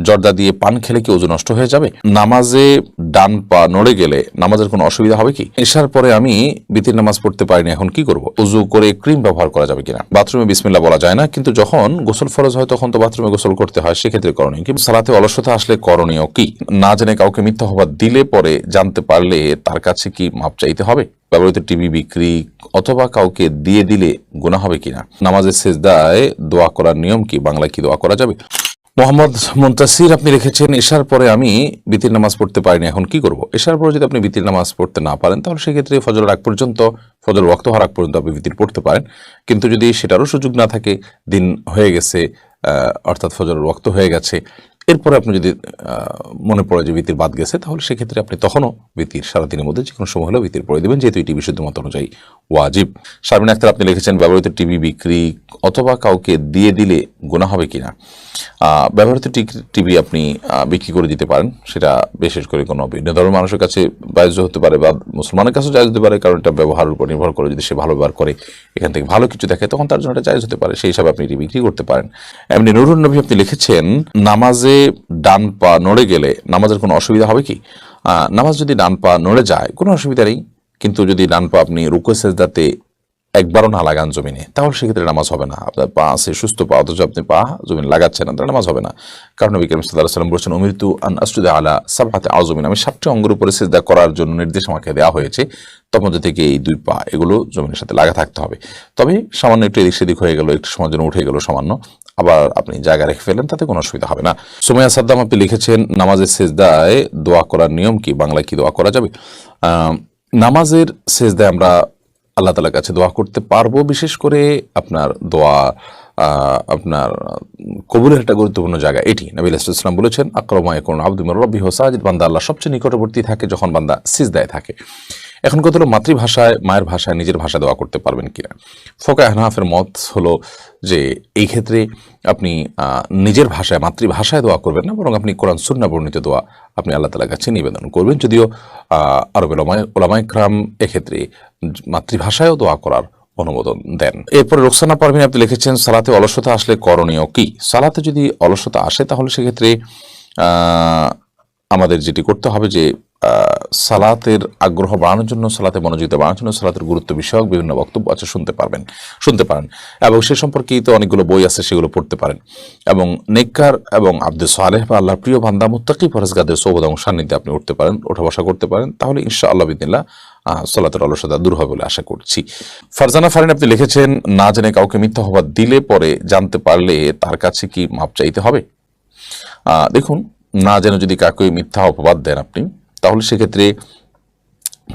জর্দা দিয়ে পান খেলে কি ওযু নষ্ট হয়ে যাবে? নামাজে ডান পা নড়ে গেলে নামাজের কোনো অসুবিধা হবে কি? এশার পরে আমি বিতির নামাজ পড়তে পারিনি, এখন কি করব? ওযু করে ক্রিম ব্যবহার করা যাবে কিনা? বাথরুমে বিসমিল্লাহ বলা যায় না, কিন্তু যখন গোসল ফরজ হয় তখন তো বাথরুমে গোসল করতে হয়, সেক্ষেত্রে করণীয় কি? সালাতে অলসতা আসলে করণীয় কি? না জেনে কাউকে মিথ্যা অপবাদ দিলে পরে জানতে পারলে তার কাছে কি মাপ চাইতে হবে? ব্যবহৃত টিভি বিক্রি অথবা কাউকে দিয়ে দিলে গুনাহ হবে কিনা? নামাজের সেজদায় দোয়া করার নিয়ম কি? বাংলায় কি দোয়া করা যাবে? মোহাম্মদ মুনতাসির আপনি লিখেছেন, এশার পরে আমি বিতির নামাজ পড়তে পারিনি, এখন কি করব? এশার পরে যদি আপনি বিতির নামাজ পড়তে না পারেন তাহলে সেক্ষেত্রে ফজরের আগ পর্যন্ত, ফজর ওয়াক্ত হওয়ার আগ পর্যন্ত আপনি বিতির পড়তে পারেন। কিন্তু যদি সেটারও সুযোগ না থাকে, দিন হয়ে গেছে, অর্থাৎ ফজরের ওয়াক্ত হয়ে গেছে, এরপরে আপনি যদি মনে পড়ে যে বিতির বাদ গেছে, তাহলে সেক্ষেত্রে আপনি তখনও বিতির সারাদিনের মধ্যে যে কোনো সময় হলেও বিতির পড়ে দেবেন, যেহেতু এটি বিশুদ্ধ মত অনুযায়ী ওয়াজিব। শারমিন আক্তার আপনি লিখেছেন, ব্যবহৃত টিভি বিক্রি অথবা কাউকে দিয়ে দিলে গুনাহ হবে কিনা? ব্যবহৃত টিভি আপনি বিক্রি করে দিতে পারেন, সেটা বিশেষ করে কোনো ভিন্ন ধর্মের মানুষের কাছে জায়েজ হতে পারে বা মুসলমানের কাছেও জায়েজ হতে পারে, কারণ এটা ব্যবহারের উপর নির্ভর করে। যদি সে ভালো ব্যবহার করে, এখান থেকে ভালো কিছু দেখে, তখন তার জন্য এটা জায়েজ হতে পারে, সেই হিসাবে আপনি এটি বিক্রি করতে পারেন। এমনি নুরুন নবী আপনি লিখেছেন, নামাজে ডান পা নড়ে গেলে নামাজের কোনো অসুবিধা হবে কি? নামাজ যদি ডান পা নড়ে যায় কোনো অসুবিধা নেই, কিন্তু যদি ডান পা আপনি রুকু সেজদাতে একবারও না লাগান জমিনে, তাহলে সেক্ষেত্রে নামাজ হবে না। আপনার পা আছে সুস্থ পা, অথচ আপনি পা জমিনে লাগাচ্ছেন না, তাহলে নামাজ হবে না। কারণ নবী করিম সাল্লাল্লাহু আলাইহি ওয়াসাল্লাম বলেছেন, উমিরতু আন আসজুদা আলা সাবআতি আযমিন, আমি 7টি অঙ্গের উপরে সিজদা করার জন্য নির্দেশ আমাকে দেওয়া হয়েছে, তার মধ্যে থেকে এই 2 পা এগুলো জমিনের সাথে লাগা থাকতে হবে। তবে সামান্য একটু এদিক সেদিক হয়ে গেল, একটু সময়ের জন্য উঠে গেল সামান্য, আবার আপনি জায়গা রেখে ফেলেন, তাতে কোনো অসুবিধা হবে না। সুমাইয়া সাদ্দাম আপনি লিখেছেন, নামাজের সেজদায় দোয়া করার নিয়ম কি? বাংলায় কি দোয়া করা যাবে? নামাজের সেজদায় আমরা আল্লাহ তাআলার কাছে দোয়া করতে পারবো। বিশেষ করে আপনার দোয়া আপনার কবুলের একটা গুরুত্বপূর্ণ জায়গা এটি। নবী আলাইহিস সালাম বলেছেন, আকরামু মা ইয়াকুনু আবদু মির রাব্বিহি ওয়া সাজিদ, বান্দা আল্লাহ সবচেয়ে নিকটবর্তী থাকে যখন বান্দা সিজদায় থাকে। এখন কত হলো, মাতৃভাষায়, মায়ের ভাষায়, নিজের ভাষায় দোয়া করতে পারবেন কিনা? ফোকায়ে হানাফের মত হলো যে এই ক্ষেত্রে আপনি নিজের ভাষায়, মাতৃভাষায় দোয়া করবেন না, বরং আপনি কোরআন সুন্নাহ বর্ণিত দোয়া আপনি আল্লাহ তাআলার কাছে নিবেদন করবেন। যদিও আরবের ওলামায়ে কেরাম এক্ষেত্রে মাতৃভাষায়ও দোয়া করার অনুমোদন দেন। এরপরে রোকসানা পারভিন আপনি লিখেছেন, সালাতে অলসতা আসলে করণীয় কি? সালাতে যদি অলসতা আসে তাহলে সেক্ষেত্রে আমাদের যেটি করতে হবে যে সালাতের আগ্রহ বাড়ানোর জন্য, সালাতে মনোযোগিতা বাড়ানোর জন্য সালাতের গুরুত্ব বিষয়ক বিভিন্ন বক্তব্য আছে, শুনতে পারেন, এবং সে সম্পর্কিত অনেকগুলো বই আছে, সেগুলো পড়তে পারেন। এবং নেককার এবং আব্দে সালেহ বা আল্লাহর প্রিয় বান্দা মুত্তাকি পরহেজগারদের সোহবত এবং সান্নিধ্যে আপনি উঠতে পারেন, ওঠা বসা করতে পারেন, তাহলে ইনশাআল্লাহ বিদিনিল্লাহ সালাতের অলসতা দূর হবে বলে আশা করছি। ফারজানা ফারিন আপনি লিখেছেন, না জেনে কাউকে মিথ্যা অপবাদ দিলে পরে জানতে পারলে তার কাছে কি মাপ চাইতে হবে? দেখুন, না জেনে যদি কাউকে মিথ্যা অপবাদ দেন আপনি, তাহলে সেক্ষেত্রে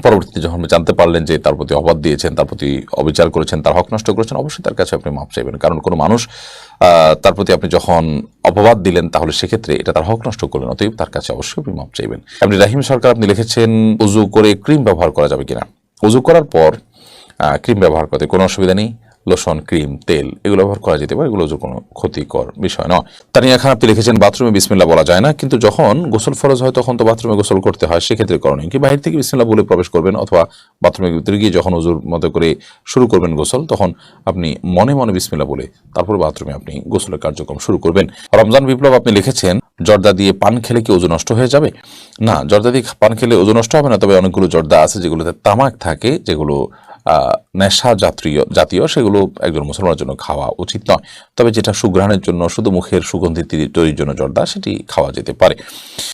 পরবর্তীতে যখন জানতে পারলেন যে তার প্রতি অপবাদ দিয়েছেন, তার প্রতি অবিচার করেছেন, তার হক নষ্ট করেছেন, অবশ্যই তার কাছে আপনি মাপ চাইবেন। কারণ কোনো মানুষ তার প্রতি আপনি যখন অপবাদ দিলেন, তাহলে সেক্ষেত্রে এটা তার হক নষ্ট করলেন, অতএব তার কাছে অবশ্যই আপনি মাপ চাইবেন। আপনি রাহিম সরকার আপনি লিখেছেন, ওযু করে ক্রিম ব্যবহার করা যাবে কিনা? ওযু করার পর ক্রিম ব্যবহার করতে কোনো অসুবিধা নেই। লোশন, ক্রিম, তেল এগুলো ব্যবহার করা যেতে পারে, এগুলো কোনো ক্ষতিকর বিষয় নয়। তানিয়া খান আপনি লিখেছেন, বাথরুমে বিসমিল্লাহ বলা যায় না, কিন্তু যখন গোসল ফরজ হয় তখন তো বাথরুমে গোসল করতে হয়, সেক্ষেত্রে করণীয় কি? বাহির থেকে বিসমিল্লাহ বলে প্রবেশ করবেন, অথবা বাথরুমের ভিতরে গিয়ে যখন ওযুর মতো করে শুরু করবেন গোসল, তখন আপনি মনে মনে বিসমিল্লাহ বলে তারপর বাথরুমে আপনি গোসলের কার্যক্রম শুরু করবেন। রমজান বিপ্লব আপনি লিখেছেন, জর্দা দিয়ে পান খেলে কি ওযু নষ্ট হয়ে যাবে? না, জর্দা দিয়ে পান খেলে ওযু নষ্ট হবে না, তবে অনেকগুলো জর্দা আছে যেগুলোতে তামাক থাকে, যেগুলো নেশা জাতীয়, সেগুলো একজন মুসলমানের জন্য খাওয়া উচিত নয়। তবে যেটা সুঘ্রাণের জন্য, শুধু মুখের সুগন্ধি তৈরির জন্য জর্দা, সেটি খাওয়া যেতে পারে।